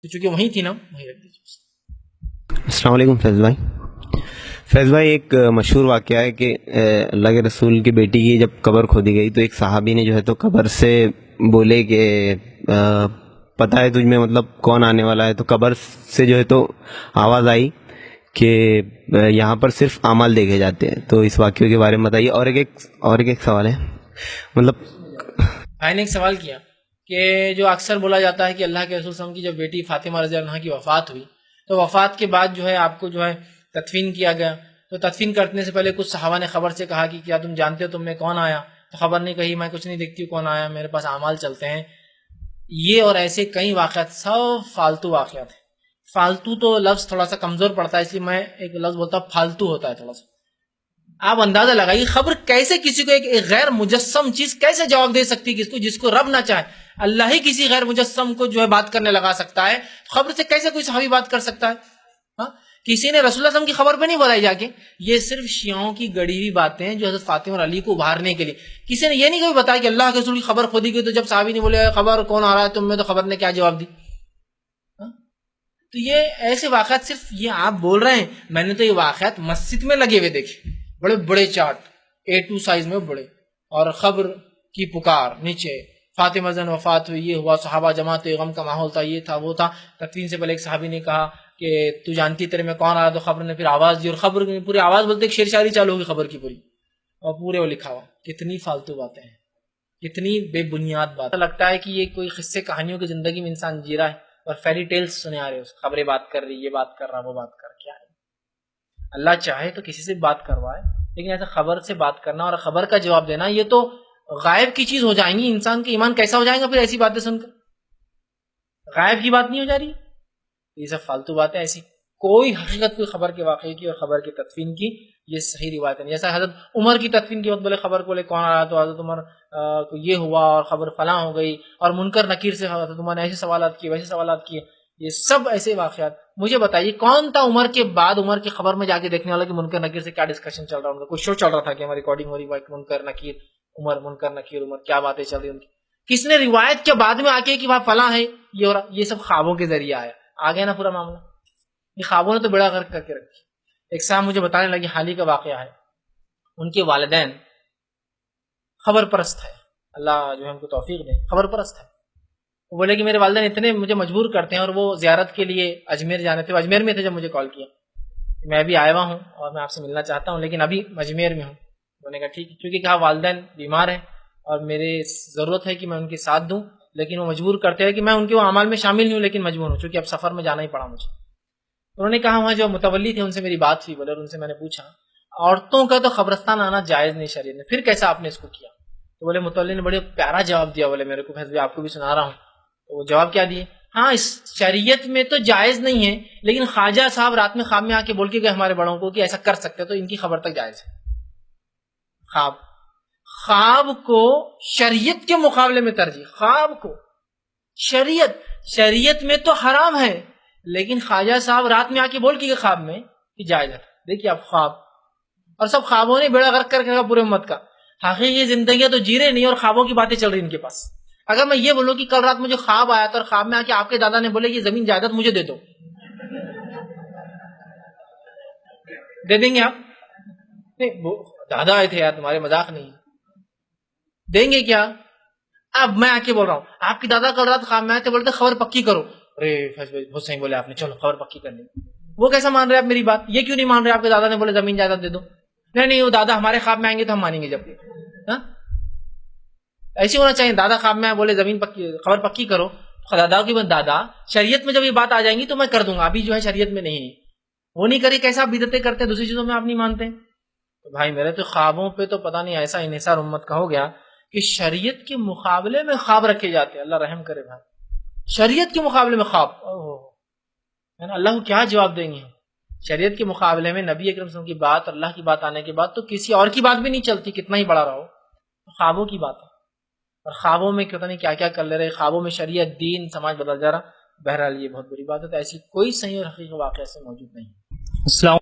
تو چونکہ وہیں تھی نا وہیں رکھ دیجیے. السلام علیکم فیض بھائی. فیض بھائی ایک مشہور واقعہ ہے کہ اللہ کے رسول کی بیٹی کی جب قبر کھودی گئی تو ایک صحابی نے جو ہے تو قبر سے بولے کہ پتہ ہے تجھ میں مطلب کون آنے والا ہے. تو قبر سے جو ہے تو آواز آئی کہ یہاں پر صرف اعمال دیکھے جاتے ہیں. تو اس واقعے کے بارے میں بتائیے. اور ایک سوال ہے مطلب بھائی نے ایک سوال کیا کہ جو اکثر بولا جاتا ہے کہ اللہ کے رسول صلی اللہ علیہ وسلم کی جب بیٹی فاطمہ رضی اللہ عنہا کی وفات ہوئی تو وفات کے بعد جو ہے آپ کو جو ہے تدفین کیا گیا. تو تدفین کرنے سے پہلے کچھ صحابہ نے خبر سے کہا کہ کیا تم جانتے ہو تم میں کون آیا؟ تو خبر نہیں کہی میں کچھ نہیں دیکھتی ہوں کون آیا، میرے پاس اعمال چلتے ہیں. یہ اور ایسے کئی واقعات سب فالتو واقعات ہیں. فالتو تو لفظ تھوڑا سا کمزور پڑتا ہے اس لیے میں ایک لفظ بولتا ہوں فالتو ہوتا ہے تھوڑا سا. آپ اندازہ لگائیے خبر کیسے کسی کو ایک غیر مجسم چیز کیسے جواب دے سکتی ہے جس کو رب نہ چاہے. اللہ ہی کسی غیر مجسم کو جو ہے بات کرنے لگا سکتا ہے، خبر سے کیسے کوئی صحابی بات کر سکتا ہے؟ ہاں کسی نے رسول اللہ صلی اللہ علیہ وسلم کی خبر پہ نہیں بتائی جا کے. یہ صرف شیعوں کی گڑی ہوئی باتیں ہیں جو حضرت فاطمہ اور علی کو ابھارنے کے لیے. کسی نے یہ نہیں کبھی بتایا کہ اللہ کے رسول کی خبر کھودی گئی تو جب صحابی نے بولے خبر کون آ رہا ہے تم میں، تو خبر نے کیا جواب دی؟ تو یہ ایسے واقعات صرف یہ آپ بول رہے ہیں. میں نے تو یہ واقعات مسجد میں لگے ہوئے دیکھے، بڑے بڑے چارٹ A2 سائز میں بڑے، اور خبر کی پکار نیچے فاطمہ زن وفات ہوئی، یہ ہوا، صحابہ جماعت غم کا ماحول تھا، یہ تھا وہ تھا. تدفین سے پہلے ایک صحابی نے کہا کہ تو جانتی تیرے میں کون آیا؟ تو خبر نے پھر آواز دی، اور خبر کی پوری آواز بولتے ایک شعر شاعری چالو ہوگی خبر کی پوری، اور پورے وہ لکھا ہوا. کتنی فالتو باتیں ہیں، کتنی بے بنیاد بات. لگتا ہے کہ یہ کوئی قصے کہانیوں کی زندگی میں انسان جی رہا ہے اور فیری ٹیلز سنے آ رہے ہیں. خبریں بات کر رہی، یہ بات کر رہا، وہ بات کر کیا ہے. اللہ چاہے تو کسی سے بات کروائے، لیکن ایسا خبر سے بات کرنا اور خبر کا جواب دینا یہ تو غائب کی چیز ہو جائیں گی. انسان کا ایمان کیسا ہو جائے گا پھر ایسی باتیں سن کر؟ غائب کی بات نہیں ہو جا رہی. یہ سب فالتو باتیں. ایسی کوئی حقیقت کوئی خبر کے واقعے کی اور خبر کی تدفین کی یہ صحیح روایت نہیں. جیسا حضرت عمر کی تدفین کے وقت بولے خبر کو بولے کون آ رہا، تو حضرت عمر کو یہ ہوا اور خبر فلاں ہو گئی، اور منکر نکیر سے حضرت عمر نے ایسے سوالات کیے ویسے سوالات کیے. یہ سب ایسے واقعات. مجھے بتائیے کون تھا عمر کے بعد عمر کی خبر میں جا کے دیکھنے والا کہ منکر نکیر سے کیا ڈسکشن چل رہا ہے؟ ان کا کوئی شو چل رہا تھا کہ ہماری ریکارڈنگ ہو رہی ہے منکر نکیر عمر، منکر نکیر عمر، کیا باتیں چل رہی ان کی؟ کس نے روایت کے بعد میں آ کے کہ وہاں فلاں ہے یہ ہو رہا؟ یہ سب خوابوں کے ذریعے آیا. آ گیا نا پورا معاملہ. یہ خوابوں نے تو بڑا غرق کر کے رکھی. ایک صاحب مجھے بتانے لگے حال ہی کا واقعہ ہے، ان کے والدین خبر پرست ہے، اللہ جو ہے ان کو توفیق دے، خبر پرست ہے. وہ بولے کہ میرے والدین اتنے مجھے مجبور کرتے ہیں، اور وہ زیارت کے لیے اجمیر جانے تھے، اجمیر میں تھے جب مجھے کال کیا. میں ابھی آیا ہوا ہوں اور میں آپ سے ملنا چاہتا ہوں لیکن ابھی اجمیر میں ہوں. میں نے کہا ٹھیک ہے، کیونکہ کہا والدین بیمار ہیں اور میرے ضرورت ہے کہ میں ان کے ساتھ دوں، لیکن وہ مجبور کرتے ہیں کہ میں ان کے وہ اعمال میں شامل نہیں ہوں، لیکن مجبور ہوں چونکہ اب سفر میں جانا ہی پڑا مجھے. انہوں نے کہا وہاں جو متولی تھے ان سے میری بات ہوئی، بولے، اور ان سے میں نے پوچھا عورتوں کا تو قبرستان آنا جائز نہیں شریعت میں، پھر کیسا آپ نے اس کو کیا؟ تو بولے متولی نے بڑے پیارا جواب دیا، بولے میرے کو فیض بھائی آپ کو بھی سنا رہا ہوں. تو وہ جواب کیا دیے؟ ہاں اس شریعت میں تو جائز نہیں ہے، لیکن خواجہ صاحب رات میں خواب میں آ کے بول کے گئے ہمارے بڑوں کو کہ ایسا کر سکتے تو ان کی خبر تک جائز ہے. خواب کو شریعت کے مقابلے میں ترجیح. خواب کو شریعت میں تو حرام ہے، لیکن خواجہ صاحب رات میں آ کے بول کے گئے خواب میں کہ جائز ہے. دیکھیے آپ خواب، اور سب خوابوں نے بیڑا غرق کر کے پورے امت کا. حقیقی زندگیاں تو جی رہے نہیں اور خوابوں کی باتیں چل رہی ان کے پاس. اگر میں یہ بولوں کہ کل رات مجھے خواب آیا تھا اور خواب میں آ کے آپ کے دادا نے بولے یہ زمین جائیداد مجھے دے دو، دے دیں گے آپ؟ نہیں، دادا آئے تھے یار، تمہارے مذاق نہیں، دیں گے کیا؟ اب میں آ کے بول رہا ہوں آپ کی دادا کل رات خواب میں آئے تھے، بولتے خبر پکی کرو. ارے فیض بھائی بہت صحیح بولے آپ نے، چلو خبر پکی کر لیں. وہ کیسا مان رہے آپ میری بات؟ یہ کیوں نہیں مان رہے آپ کے دادا نے بولے زمین جائیداد دے دو؟ نہیں وہ دادا ہمارے خواب میں آئیں گے تو ہم مانیں گے. جب ایسے ہونا چاہیے، دادا خواب میں بولے زمین پکی، خبر پکی کرو، دادا کی بات. دادا شریعت میں جب یہ بات آ جائیں گی تو میں کر دوں گا، ابھی جو ہے شریعت میں نہیں ہے. وہ نہیں کری، کیسا بدعتیں کرتے ہیں دوسری چیزوں میں آپ نہیں مانتے. تو بھائی میرے تو خوابوں پہ تو پتہ نہیں ایسا انحصار امت کا ہو گیا کہ شریعت کے مقابلے میں خواب رکھے جاتے ہیں. اللہ رحم کرے بھائی، شریعت کے مقابلے میں خواب، اللہ کو کیا جواب دیں گے؟ شریعت کے مقابلے میں نبی اکرم صلی اللہ علیہ وسلم کی بات، اللہ کی بات آنے کے بعد تو کسی اور کی بات بھی نہیں چلتی، کتنا ہی بڑا رہو. خوابوں کی بات ہے، اور خوابوں میں پتہ نہیں کیا کیا کر لے رہے. خوابوں میں شریعت، دین، سماج بدل جا رہا. بہرحال یہ بہت بری بات ہے. تو ایسی کوئی صحیح اور حقیقی واقعہ سے موجود نہیں. السلام